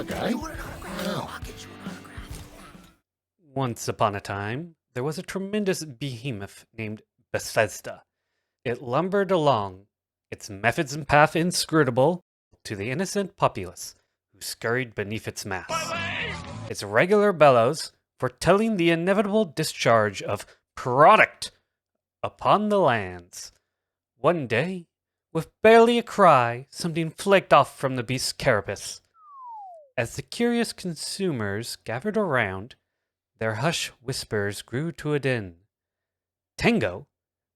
the guy. Wow. Once upon a time, there was a tremendous behemoth named Bethesda. It lumbered along, its methods and path inscrutable, to the innocent populace who scurried beneath its mass. Its regular bellows foretelling the inevitable discharge of product upon the lands. One day, with barely a cry, something flaked off from the beast's carapace. As the curious consumers gathered around, their hushed whispers grew to a din. Tango?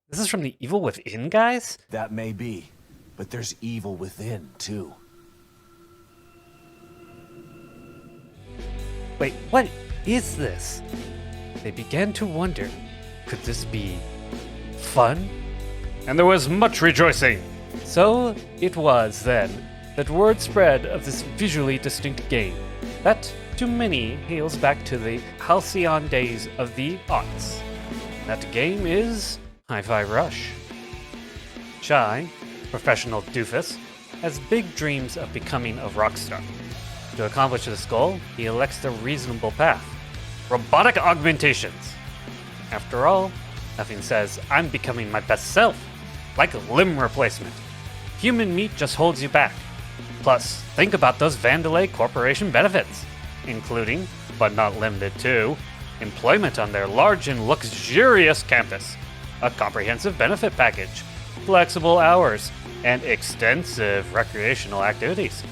This is from the Evil Within guys? That may be, but there's evil within, too. Wait, what is this? They began to wonder, could this be fun? And there was much rejoicing. So it was, then, that word spread of this visually distinct game, that, to many, hails back to the halcyon days of the aughts. That game is Hi-Fi Rush. Chai, professional doofus, has big dreams of becoming a rock star. To accomplish this goal, he elects the reasonable path: robotic augmentations. After all, nothing says I'm becoming my best self, like a limb replacement. Human meat just holds you back. Plus, think about those Vandelay Corporation benefits, including, but not limited to, employment on their large and luxurious campus, a comprehensive benefit package, flexible hours, and extensive recreational activities.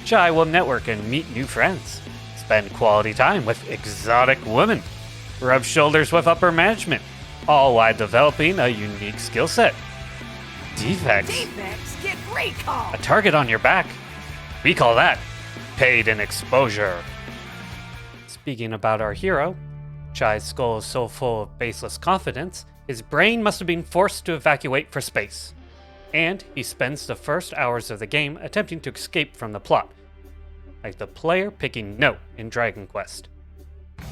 Chai will network and meet new friends, spend quality time with exotic women, rub shoulders with upper management, all while developing a unique skill set. Defects? Defects get recall! A target on your back. We call that paid in exposure. Speaking about our hero, Chai's skull is so full of baseless confidence, his brain must have been forced to evacuate for space. And he spends the first hours of the game attempting to escape from the plot, like the player picking No in Dragon Quest.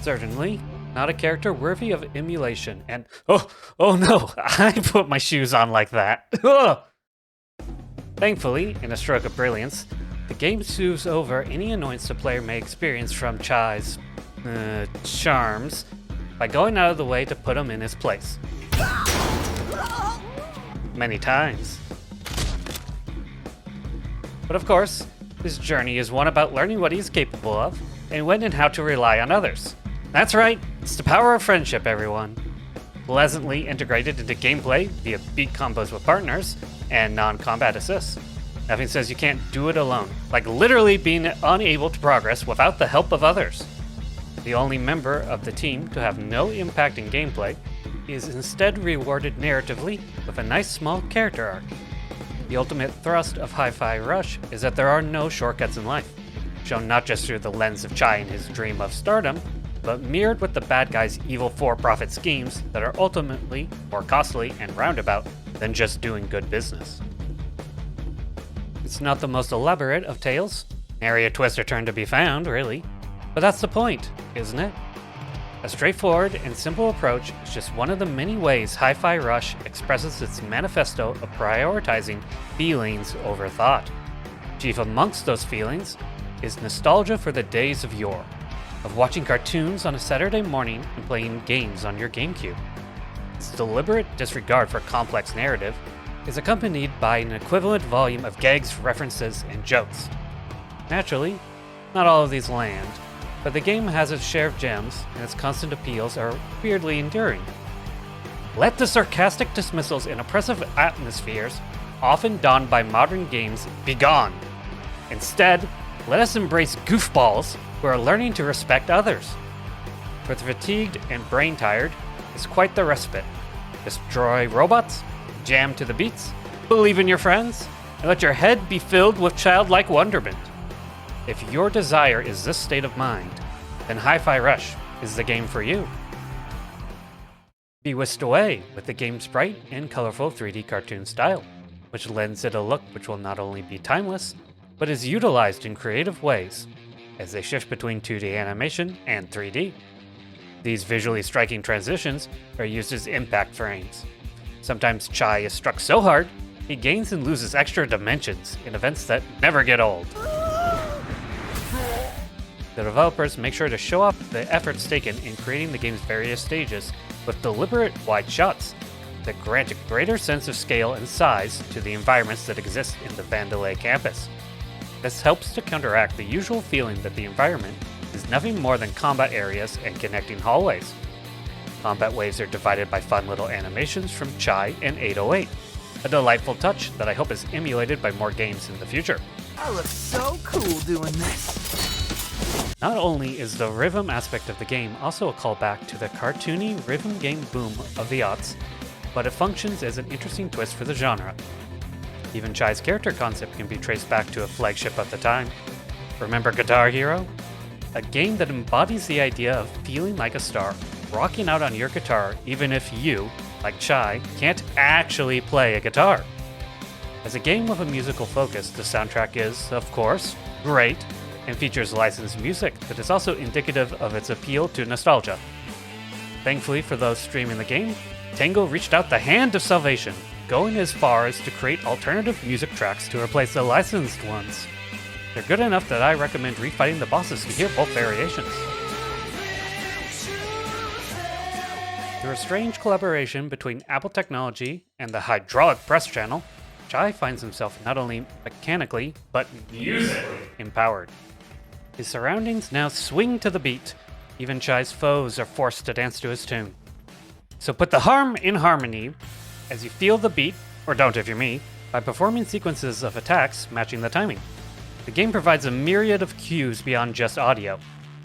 Certainly, not a character worthy of emulation, and oh no, I put my shoes on like that. Thankfully, in a stroke of brilliance, the game soothes over any annoyance the player may experience from Chai's charms by going out of the way to put him in his place. Many times. But of course, his journey is one about learning what he's capable of, and when and how to rely on others. That's right, it's the power of friendship, everyone. Pleasantly integrated into gameplay via beat combos with partners and non-combat assists. Nothing says you can't do it alone, like literally being unable to progress without the help of others. The only member of the team to have no impact in gameplay is instead rewarded narratively with a nice small character arc. The ultimate thrust of Hi-Fi Rush is that there are no shortcuts in life, shown not just through the lens of Chai and his dream of stardom, but mirrored with the bad guy's evil for-profit schemes that are ultimately more costly and roundabout than just doing good business. It's not the most elaborate of tales, nary a twist or turn to be found, really, but that's the point, isn't it? A straightforward and simple approach is just one of the many ways Hi-Fi Rush expresses its manifesto of prioritizing feelings over thought. Chief amongst those feelings is nostalgia for the days of yore, of watching cartoons on a Saturday morning and playing games on your GameCube. Its deliberate disregard for complex narrative is accompanied by an equivalent volume of gags, references, and jokes. Naturally, not all of these land, but the game has its share of gems, and its constant appeals are weirdly enduring. Let the sarcastic dismissals and oppressive atmospheres, often donned by modern games, be gone. Instead, let us embrace goofballs who are learning to respect others. For the fatigued and brain-tired, it's quite the respite. Destroy robots, jam to the beats, believe in your friends, and let your head be filled with childlike wonderment. If your desire is this state of mind, then Hi-Fi Rush is the game for you. Be whisked away with the game's bright and colorful 3D cartoon style, which lends it a look which will not only be timeless, but is utilized in creative ways, as they shift between 2D animation and 3D. These visually striking transitions are used as impact frames. Sometimes Chai is struck so hard, he gains and loses extra dimensions in events that never get old. The developers make sure to show off the efforts taken in creating the game's various stages with deliberate wide shots that grant a greater sense of scale and size to the environments that exist in the Vandelay campus. This helps to counteract the usual feeling that the environment is nothing more than combat areas and connecting hallways. Combat waves are divided by fun little animations from Chai and 808, a delightful touch that I hope is emulated by more games in the future. I look so cool doing this. Not only is the rhythm aspect of the game also a callback to the cartoony rhythm game boom of the aughts, but it functions as an interesting twist for the genre. Even Chai's character concept can be traced back to a flagship of the time. Remember Guitar Hero? A game that embodies the idea of feeling like a star, rocking out on your guitar even if you, like Chai, can't actually play a guitar. As a game with a musical focus, the soundtrack is, of course, great, and features licensed music that is also indicative of its appeal to nostalgia. Thankfully for those streaming the game, Tango reached out the hand of salvation, going as far as to create alternative music tracks to replace the licensed ones. They're good enough that I recommend refighting the bosses to hear both variations. Through a strange collaboration between Apple Technology and the hydraulic press channel, Chai finds himself not only mechanically, but musically empowered. His surroundings now swing to the beat. Even Chai's foes are forced to dance to his tune. So put the harm in harmony as you feel the beat, or don't if you're me, by performing sequences of attacks matching the timing. The game provides a myriad of cues beyond just audio.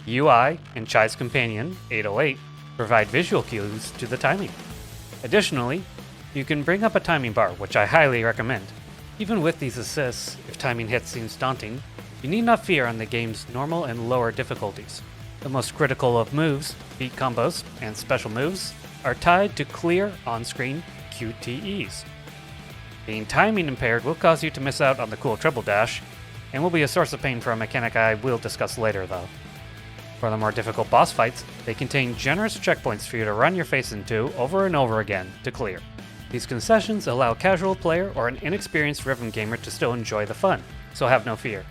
UI and Chai's companion, 808, provide visual cues to the timing. Additionally, you can bring up a timing bar, which I highly recommend. Even with these assists, if timing hits seems daunting, you need not fear on the game's normal and lower difficulties. The most critical of moves, beat combos, and special moves, are tied to clear on-screen QTEs. Being timing impaired will cause you to miss out on the cool triple dash, and will be a source of pain for a mechanic I will discuss later though. For the more difficult boss fights, they contain generous checkpoints for you to run your face into over and over again to clear. These concessions allow a casual player or an inexperienced rhythm gamer to still enjoy the fun, so have no fear.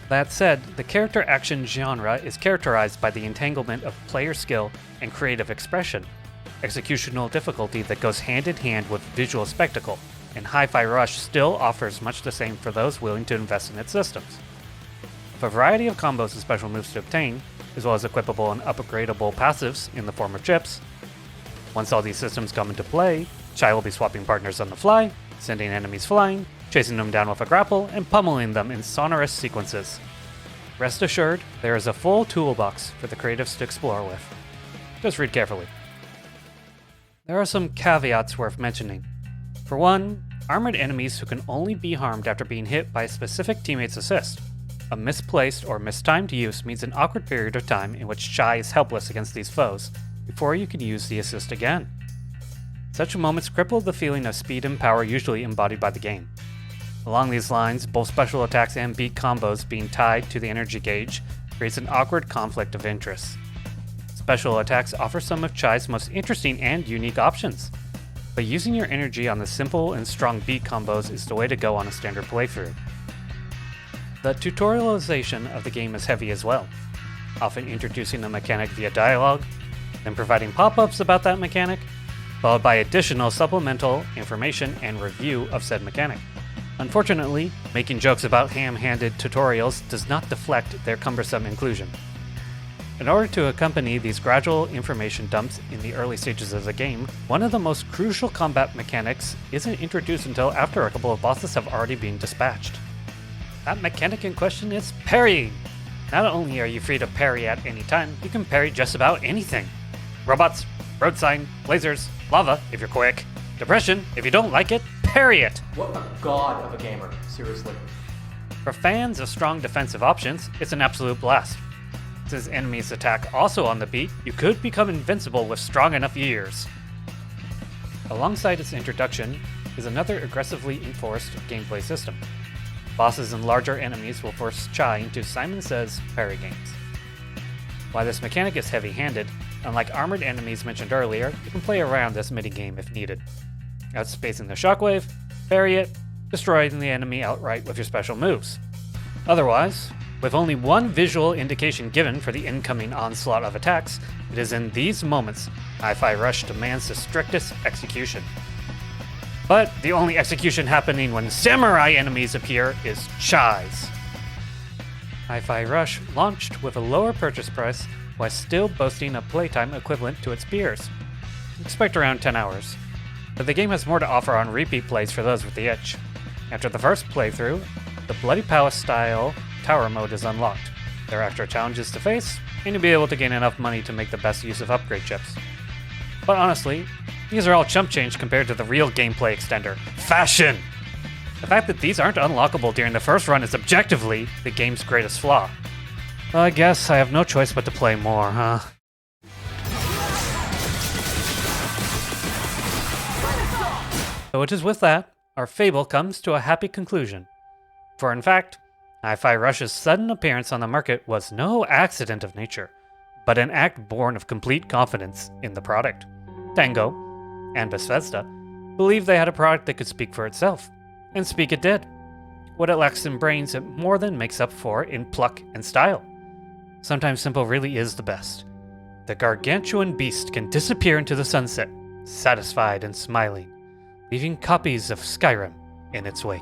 That said, the character action genre is characterized by the entanglement of player skill and creative expression, executional difficulty that goes hand in hand with visual spectacle, and Hi-Fi Rush still offers much the same for those willing to invest in its systems. With a variety of combos and special moves to obtain, as well as equipable and upgradable passives in the form of chips. Once all these systems come into play, Chai will be swapping partners on the fly, sending enemies flying, chasing them down with a grapple, and pummeling them in sonorous sequences. Rest assured, there is a full toolbox for the creatives to explore with. Just read carefully. There are some caveats worth mentioning. For one, armored enemies who can only be harmed after being hit by a specific teammate's assist. A misplaced or mistimed use means an awkward period of time in which Chai is helpless against these foes, before you can use the assist again. Such moments cripple the feeling of speed and power usually embodied by the game. Along these lines, both special attacks and beat combos being tied to the energy gauge creates an awkward conflict of interest. Special attacks offer some of Chai's most interesting and unique options, but using your energy on the simple and strong beat combos is the way to go on a standard playthrough. The tutorialization of the game is heavy as well, often introducing a mechanic via dialogue, then providing pop-ups about that mechanic, followed by additional supplemental information and review of said mechanic. Unfortunately, making jokes about ham-handed tutorials does not deflect their cumbersome inclusion. In order to accompany these gradual information dumps in the early stages of the game, one of the most crucial combat mechanics isn't introduced until after a couple of bosses have already been dispatched. That mechanic in question is Parry! Not only are you free to parry at any time, you can parry just about anything. Robots, road sign, lasers, lava if you're quick, depression if you don't like it, parry it! What a god of a gamer, seriously. For fans of strong defensive options, it's an absolute blast. Since enemies attack also on the beat, you could become invincible with strong enough ears. Alongside its introduction is another aggressively enforced gameplay system. Bosses and larger enemies will force Chai into Simon Says parry games. While this mechanic is heavy-handed, unlike armored enemies mentioned earlier, you can play around this mini-game if needed. Outspacing the shockwave, parry it, destroying the enemy outright with your special moves. Otherwise, With only one visual indication given for the incoming onslaught of attacks, it is in these moments Hi-Fi Rush demands the strictest execution. But the only execution happening when samurai enemies appear is Chai's. Hi-Fi Rush launched with a lower purchase price while still boasting a playtime equivalent to its peers. Expect around 10 hours. But the game has more to offer on repeat plays for those with the itch. After the first playthrough, the Bloody Palace style tower mode is unlocked. There are extra challenges to face, and you'll be able to gain enough money to make the best use of upgrade chips. But honestly, these are all chump change compared to the real gameplay extender, Fashion! The fact that these aren't unlockable during the first run is objectively the game's greatest flaw. Well, I guess I have no choice but to play more, huh? So it is with that, our fable comes to a happy conclusion. For in fact, Hi-Fi Rush's sudden appearance on the market was no accident of nature, but an act born of complete confidence in the product. Tango, and Bethesda, believed they had a product that could speak for itself, and speak it did. What it lacks in brains, it more than makes up for in pluck and style. Sometimes simple really is the best. The gargantuan beast can disappear into the sunset, satisfied and smiling, leaving copies of Skyrim in its wake.